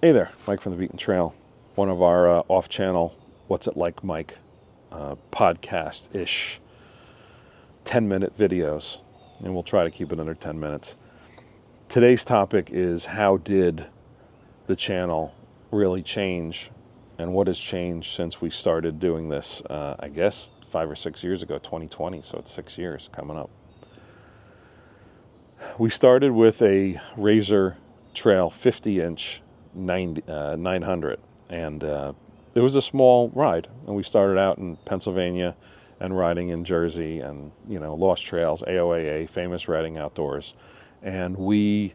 Hey there, Mike from the Beaten Trail. One of our off-channel What's It Like Mike podcast-ish 10-minute videos, and we'll try to keep it under 10 minutes. Today's topic is how did the channel really change, and what has changed since we started doing this, I guess 5 or 6 years ago, 2020, so it's 6 years coming up. We started with a Razor Trail 50-inch 900, and it was a small ride, and we started out in Pennsylvania and riding in Jersey and Lost Trails, AOAA, Famous Riding Outdoors, and we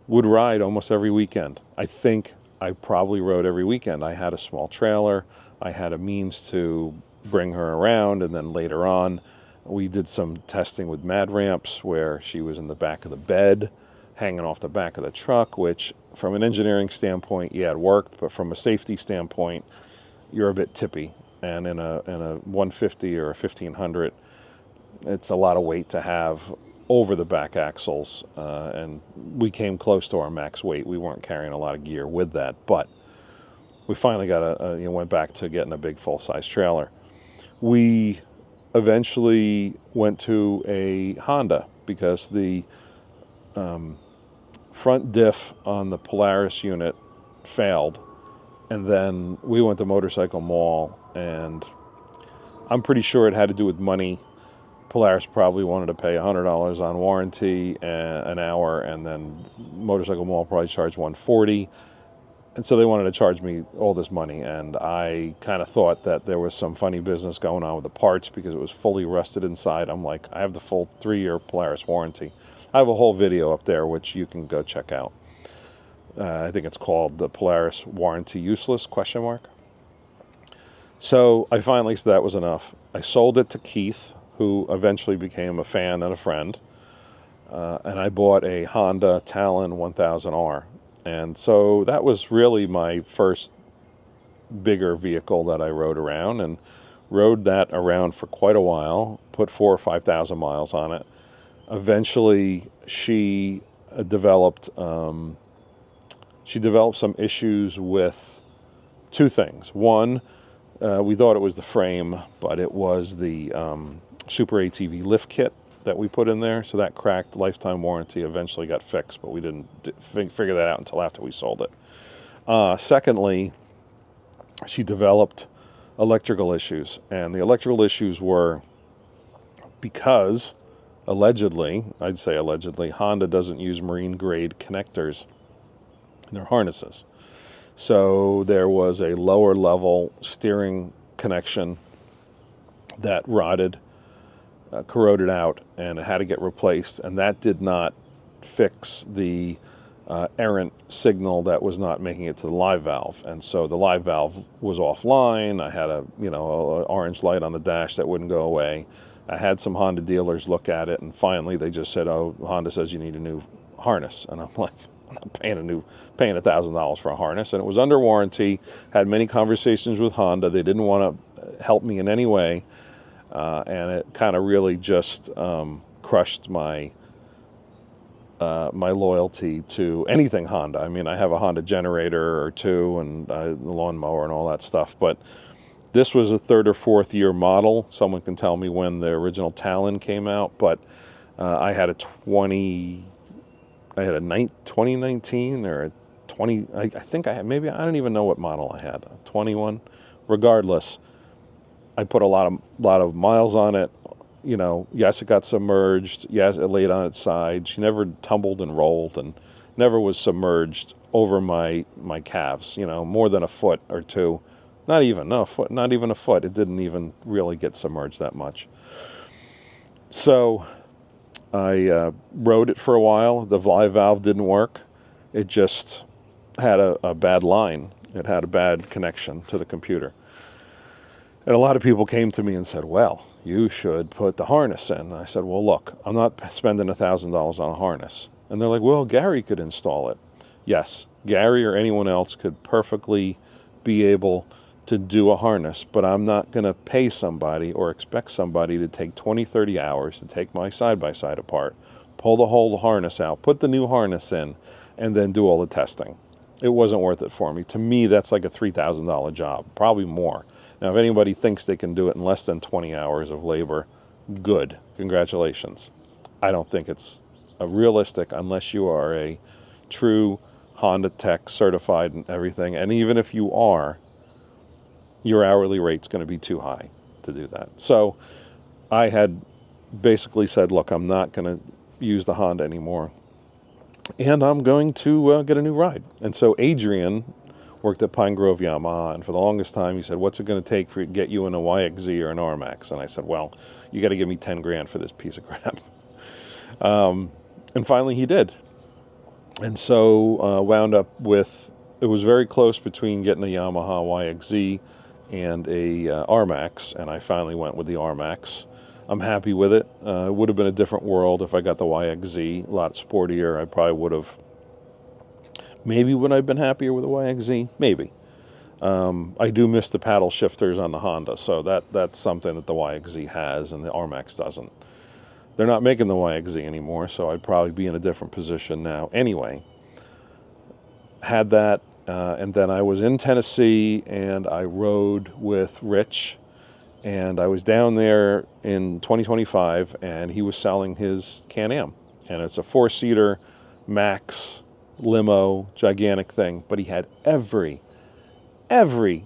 would ride almost every weekend. I think I probably rode every weekend. I had a small trailer, I had a means to bring her around, and then later on we did some testing with Mad Ramps where she was in the back of the bed hanging off the back of the truck, which from an engineering standpoint, yeah, it worked, but from a safety standpoint, you're a bit tippy. And in a 150 or a 1500, it's a lot of weight to have over the back axles, and we came close to our max weight. We weren't carrying a lot of gear with that, but we finally got went back to getting a big full-size trailer. We eventually went to a Honda because the front diff on the Polaris unit failed, and then we went to Motorcycle Mall, and I'm pretty sure it had to do with money. Polaris probably wanted to pay $100 on warranty an hour, and then Motorcycle Mall probably charged $140, and so they wanted to charge me all this money, and I kind of thought that there was some funny business going on with the parts because it was fully rusted inside. I'm like, I have the full 3-year Polaris warranty. I have a whole video up there which you can go check out. I think it's called the Polaris Warranty Useless ? So I finally said that was enough. I sold it to Keith, who eventually became a fan and a friend, and I bought a Honda Talon 1000R. And so that was really my first bigger vehicle that I rode around, and rode that around for quite a while, put 4,000 or 5,000 miles on it. Eventually, she developed some issues with two things. One, we thought it was the frame, but it was the Super ATV lift kit that we put in there. So that cracked. Lifetime warranty eventually got fixed, but we didn't figure that out until after we sold it. Secondly, she developed electrical issues, and the electrical issues were because allegedly, Honda doesn't use marine grade connectors in their harnesses. So there was a lower level steering connection that rotted, corroded out, and it had to get replaced, and that did not fix the errant signal that was not making it to the live valve. And so the live valve was offline. I had a orange light on the dash that wouldn't go away. I had some Honda dealers look at it, and finally they just said, "Oh, Honda says you need a new harness." And I'm like, I'm not paying $1,000 for a harness. And it was under warranty. Had many conversations with Honda. They didn't want to help me in any way, and it kind of really just crushed my loyalty to anything Honda. I mean, I have a Honda generator or two, and the lawnmower and all that stuff, but this was a 3rd or 4th year model. Someone can tell me when the original Talon came out, but I had a 2019 or a 20. I think I had, maybe, I don't even know what model I had. A 21. Regardless, I put a lot of miles on it. Yes, it got submerged. Yes, it laid on its side. She never tumbled and rolled, and never was submerged over my calves. More than a foot or two. Not even a foot. It didn't even really get submerged that much. So I rode it for a while. The live valve didn't work. It just had a bad line. It had a bad connection to the computer. And a lot of people came to me and said, "Well, you should put the harness in." And I said, "Well, look, I'm not spending $1,000 on a harness." And they're like, "Well, Gary could install it." Yes, Gary or anyone else could perfectly be able to do a harness, but I'm not going to pay somebody or expect somebody to take 20, 30 hours to take my side-by-side apart, pull the whole harness out, put the new harness in, and then do all the testing. it wasn't worth it for me. To me, that's like a $3,000 job, probably more. Now, if anybody thinks they can do it in less than 20 hours of labor, good. Congratulations. I don't think it's realistic unless you are a true Honda Tech certified and everything. And even if you are, your hourly rate's going to be too high to do that. So I had basically said, look, I'm not going to use the Honda anymore, and I'm going to get a new ride. And so Adrian worked at Pine Grove Yamaha, and for the longest time he said, what's it going to take for you to get you in a YXZ or an RMAX? And I said, well, you got to give me 10 grand for this piece of crap. And finally he did. And so wound up with, it was very close between getting a Yamaha YXZ and a RMAX, and I finally went with the RMAX. I'm happy with it. It would have been a different world if I got the YXZ, a lot sportier. I probably would have, maybe would I have been happier with the YXZ? Maybe. I do miss the paddle shifters on the Honda, so that's something that the YXZ has and the RMAX doesn't. They're not making the YXZ anymore, so I'd probably be in a different position now. Anyway, had that, and then I was in Tennessee, and I rode with Rich, and I was down there in 2025, and he was selling his Can-Am, and it's a 4-seater Max limo, gigantic thing, but he had every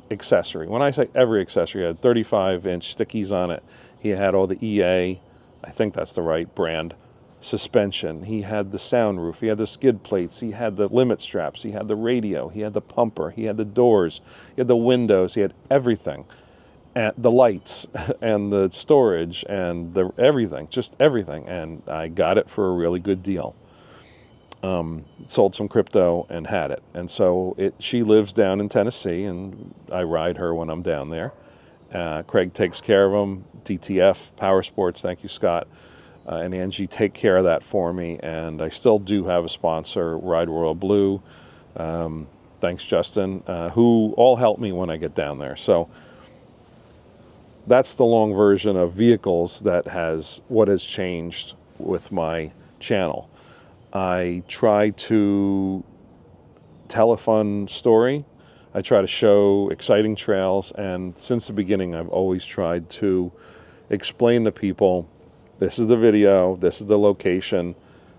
accessory. When I say every accessory, he had 35-inch stickies on it. He had all the EA, I think that's the right brand, suspension. He had the sound roof. He had the skid plates. He had the limit straps. He had the radio. He had the pumper. He had the doors. He had the windows. He had everything. And the lights and the storage and the everything, just everything. And I got it for a really good deal. Sold some crypto and had it. And so she lives down in Tennessee, and I ride her when I'm down there. Craig takes care of them. DTF Power Sports, thank you, Scott, and Angie take care of that for me. And I still do have a sponsor, Ride Royal Blue. Thanks, Justin, who all help me when I get down there. So that's the long version of vehicles that has what has changed with my channel. I try to tell a fun story. I try to show exciting trails, and since the beginning I've always tried to explain to people, this is the video, this is the location,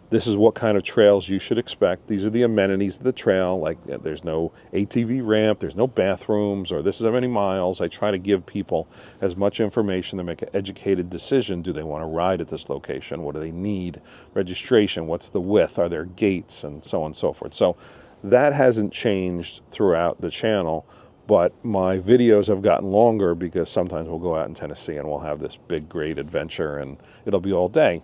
this is what kind of trails you should expect. These are the amenities of the trail, like there's no ATV ramp, there's no bathrooms, or this is how many miles. I try to give people as much information to make an educated decision. Do they want to ride at this location? What do they need? Registration, what's the width? Are there gates? And so on and so forth. So that hasn't changed throughout the channel, but my videos have gotten longer because sometimes we'll go out in Tennessee and we'll have this big, great adventure, and it'll be all day.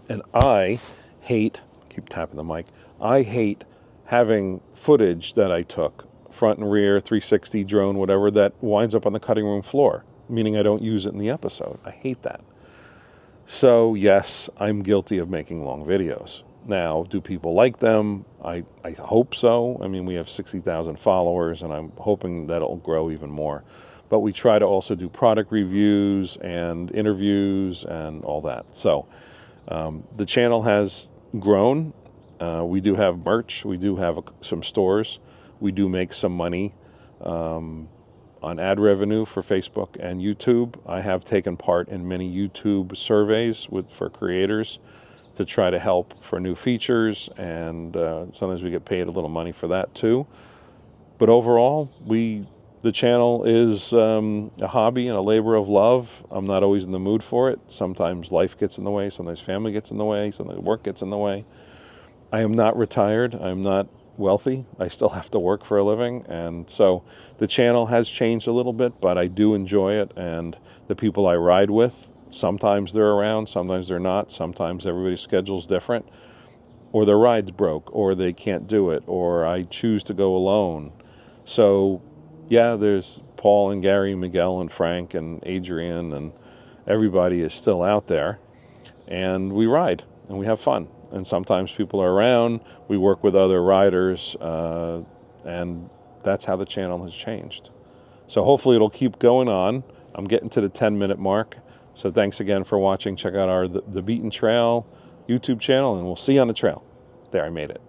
And I hate, keep tapping the mic, I hate having footage that I took, front and rear, 360 drone, whatever, that winds up on the cutting room floor, meaning I don't use it in the episode. I hate that. So yes, I'm guilty of making long videos. Now, do people like them? I hope so. I mean, we have 60,000 followers, and I'm hoping that it'll grow even more. But we try to also do product reviews and interviews and all that. So the channel has grown. We do have merch. We do have some stores. We do make some money on ad revenue for Facebook and YouTube. I have taken part in many YouTube surveys for creators to try to help for new features, and sometimes we get paid a little money for that too. But overall, the channel is a hobby and a labor of love. I'm not always in the mood for it. Sometimes life gets in the way, sometimes family gets in the way, sometimes work gets in the way. I am not retired. I'm not wealthy. I still have to work for a living, and so the channel has changed a little bit, but I do enjoy it, and the people I ride with, sometimes they're around, sometimes they're not, sometimes everybody's schedule's different, or their ride's broke, or they can't do it, or I choose to go alone. So yeah, there's Paul and Gary, Miguel and Frank and Adrian, and everybody is still out there, and we ride and we have fun. And sometimes people are around, we work with other riders, and that's how the channel has changed. So hopefully it'll keep going on. I'm getting to the 10-minute mark. So thanks again for watching. Check out our The Beaten Trail YouTube channel, and we'll see you on the trail. There, I made it.